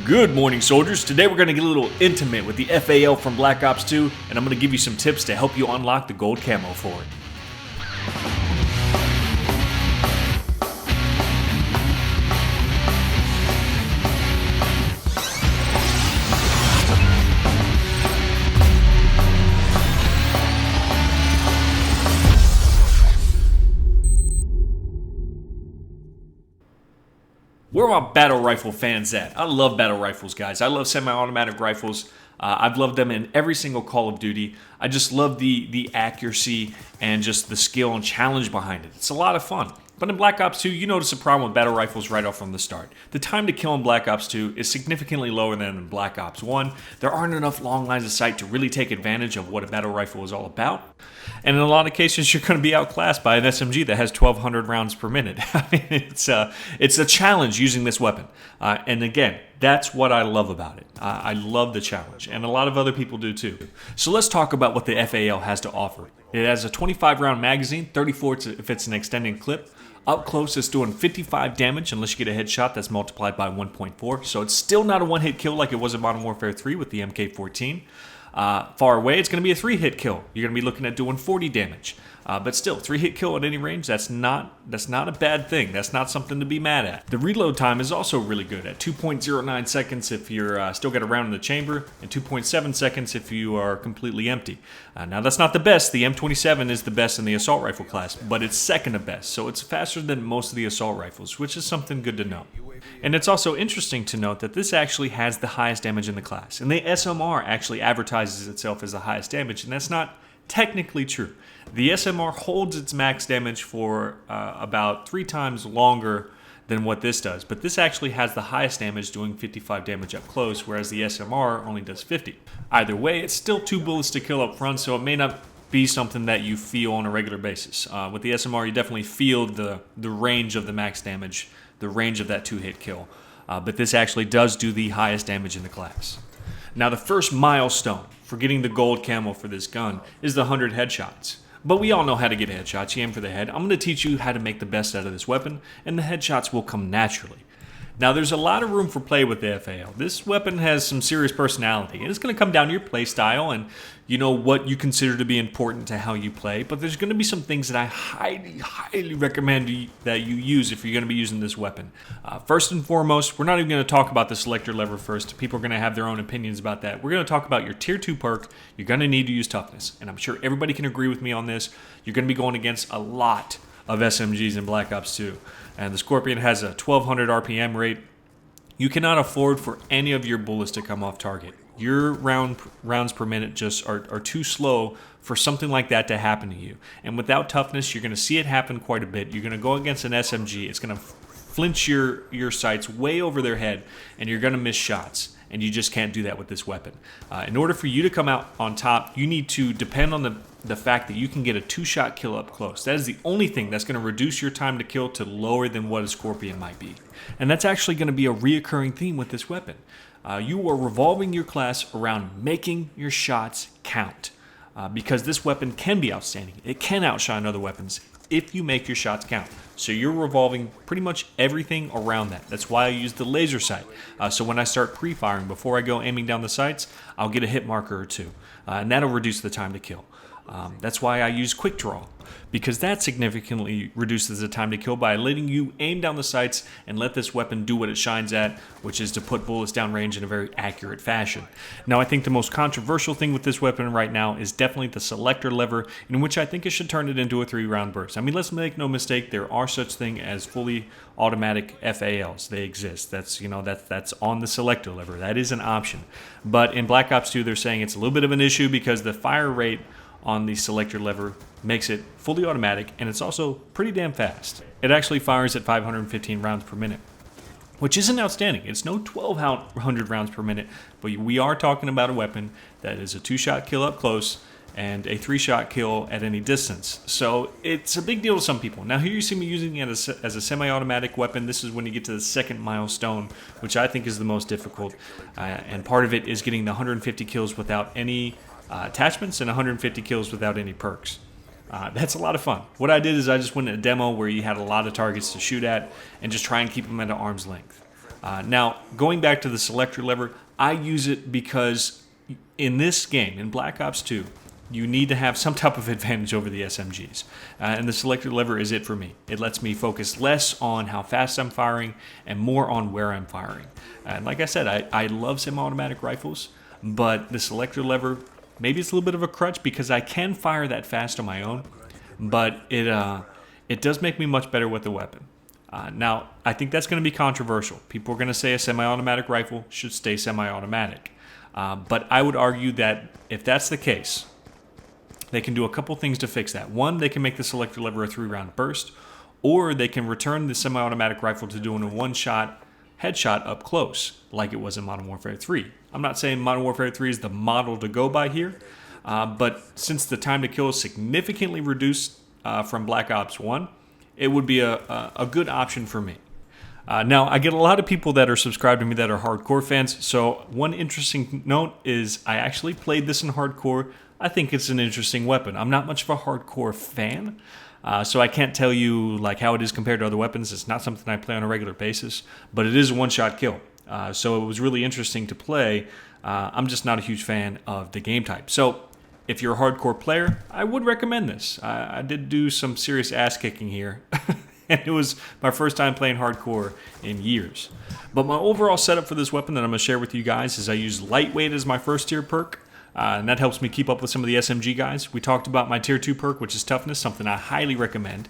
Good morning, soldiers. Today we're going to get a little intimate with the FAL from Black Ops 2, and I'm going to give you some tips to help you unlock the gold camo for it. Where are my battle rifle fans at? I love battle rifles, guys. I love semi-automatic rifles. I've loved them in every single Call of Duty. I just love the accuracy and just the skill and challenge behind it. It's a lot of fun. But in Black Ops 2, you notice a problem with battle rifles right off from the start. The time to kill in Black Ops 2 is significantly lower than in Black Ops 1. There aren't enough long lines of sight to really take advantage of what a battle rifle is all about. And in a lot of cases, you're going to be outclassed by an SMG that has 1,200 rounds per minute. I mean, it's a challenge using this weapon. And again, that's what I love about it. I love the challenge, and a lot of other people do too. So let's talk about what the FAL has to offer. It has a 25-round magazine, 34 if it's an extended clip. Up close, it's doing 55 damage unless you get a headshot that's multiplied by 1.4. So it's still not a one-hit kill like it was in Modern Warfare 3 with the MK14. Far away, it's going to be a 3-hit kill. You're going to be looking at doing 40 damage. But still, 3-hit kill at any range, that's not a bad thing. That's not something to be mad at. The reload time is also really good at 2.09 seconds if you're still got a round in the chamber, and 2.7 seconds if you are completely empty. Now, that's not the best. The M27 is the best in the assault rifle class, but it's second to best, so it's faster than most of the assault rifles, which is something good to know. And it's also interesting to note that this actually has the highest damage in the class, and the SMR actually advertises itself as the highest damage, and that's not technically true. The SMR holds its max damage for about 3 times longer than what this does, but this actually has the highest damage, doing 55 damage up close, whereas the SMR only does 50. Either way, it's still 2 bullets to kill up front, so it may not be something that you feel on a regular basis. With the SMR, you definitely feel the range of the max damage, the range of that 2-hit kill, but this actually does do the highest damage in the class. Now, the first milestone for getting the gold camo for this gun is the 100 headshots. But we all know how to get headshots. You aim for the head. I'm going to teach you how to make the best out of this weapon, and the headshots will come naturally. Now, there's a lot of room for play with the FAL. This weapon has some serious personality, and it's going to come down to your play style and what you consider to be important to how you play. But there's going to be some things that I highly recommend that you use if you're going to be using this weapon. First and foremost, we're not even going to talk about the selector lever first. People are going to have their own opinions about that. We're going to talk about your tier 2 perk. You're going to need to use toughness, and I'm sure everybody can agree with me on this. You're going to be going against a lot of SMGs in Black Ops 2. And the Scorpion has a 1200 RPM rate. You cannot afford for any of your bullets to come off target. Your rounds per minute just are too slow for something like that to happen to you. And without toughness, you're going to see it happen quite a bit. You're going to go against an SMG. It's going to flinch your sights way over their head, and you're going to miss shots. And you just can't do that with this weapon. In order for you to come out on top, you need to depend on the fact that you can get a 2-shot kill up close. That is the only thing that's going to reduce your time to kill to lower than what a Scorpion might be. And that's actually going to be a reoccurring theme with this weapon. You are revolving your class around making your shots count. Because this weapon can be outstanding. It can outshine other weapons if you make your shots count. So you're revolving pretty much everything around that. That's why I use the laser sight. So when I start pre-firing, before I go aiming down the sights, I'll get a hit marker or 2. And that'll reduce the time to kill. That's why I use quick draw, because that significantly reduces the time to kill by letting you aim down the sights and let this weapon do what it shines at, which is to put bullets down range in a very accurate fashion. Now, I think the most controversial thing with this weapon right now is definitely the selector lever, in which I think it should turn it into a 3-round burst. I mean, let's make no mistake, there are such thing as fully automatic FALs. They exist. That's on the selector lever. That is an option. But in Black Ops 2, they're saying it's a little bit of an issue because the fire rate on the selector lever makes it fully automatic, and it's also pretty damn fast. It actually fires at 515 rounds per minute, which isn't outstanding. It's no 1,200 rounds per minute, but we are talking about a weapon that is a 2-shot kill up close and a 3-shot kill at any distance. So it's a big deal to some people. Now, here you see me using it as a semi-automatic weapon. This is when you get to the second milestone, which I think is the most difficult, and part of it is getting the 150 kills without any attachments and 150 kills without any perks. That's a lot of fun. What I did is I just went in a demo where you had a lot of targets to shoot at and just try and keep them at arm's length. Now, going back to the selector lever, I use it because in this game, in Black Ops 2, you need to have some type of advantage over the SMGs. And the selector lever is it for me. It lets me focus less on how fast I'm firing and more on where I'm firing. And like I said, I love semi-automatic rifles, but the selector lever, maybe it's a little bit of a crutch because I can fire that fast on my own, but it does make me much better with the weapon. Now, I think that's going to be controversial. People are going to say a semi-automatic rifle should stay semi-automatic. But I would argue that if that's the case, they can do a couple things to fix that. One, they can make the selector lever a 3-round burst, or they can return the semi-automatic rifle to doing a one-shot headshot up close, like it was in Modern Warfare 3. I'm not saying Modern Warfare 3 is the model to go by here, but since the time to kill is significantly reduced from Black Ops 1, it would be a good option for me. Now, I get a lot of people that are subscribed to me that are hardcore fans, so one interesting note is I actually played this in hardcore. I think it's an interesting weapon. I'm not much of a hardcore fan, so I can't tell you like how it is compared to other weapons. It's not something I play on a regular basis, but it is a one-shot kill. So it was really interesting to play. I'm just not a huge fan of the game type. So if you're a hardcore player, I would recommend this. I did do some serious ass-kicking here, and it was my first time playing hardcore in years. But my overall setup for this weapon that I'm going to share with you guys is I use lightweight as my first tier perk. And that helps me keep up with some of the SMG guys. We talked about my tier 2 perk, which is toughness, something I highly recommend.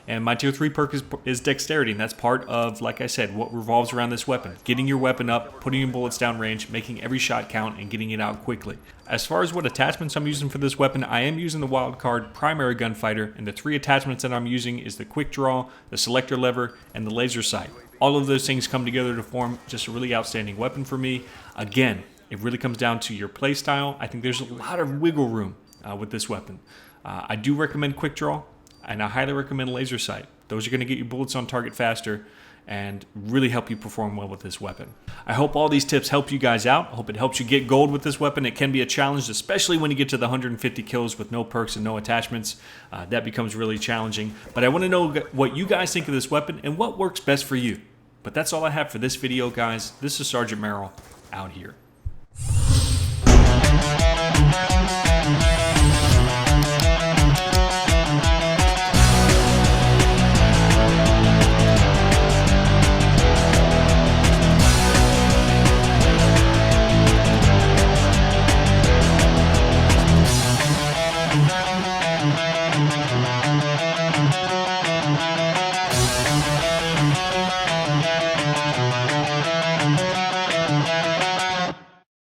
And my tier 3 perk is dexterity, and that's part of, like I said, what revolves around this weapon. Getting your weapon up, putting your bullets down range, making every shot count, and getting it out quickly. As far as what attachments I'm using for this weapon, I am using the Wildcard primary gunfighter, and the 3 attachments that I'm using is the quick draw, the selector lever, and the laser sight. All of those things come together to form just a really outstanding weapon for me. Again, it really comes down to your play style. I think there's a lot of wiggle room with this weapon. I do recommend quick draw, and I highly recommend laser sight. Those are going to get your bullets on target faster and really help you perform well with this weapon. I hope all these tips help you guys out. I hope it helps you get gold with this weapon. It can be a challenge, especially when you get to the 150 kills with no perks and no attachments. That becomes really challenging. But I want to know what you guys think of this weapon and what works best for you. But that's all I have for this video, guys. This is Sergeant Merrill out here.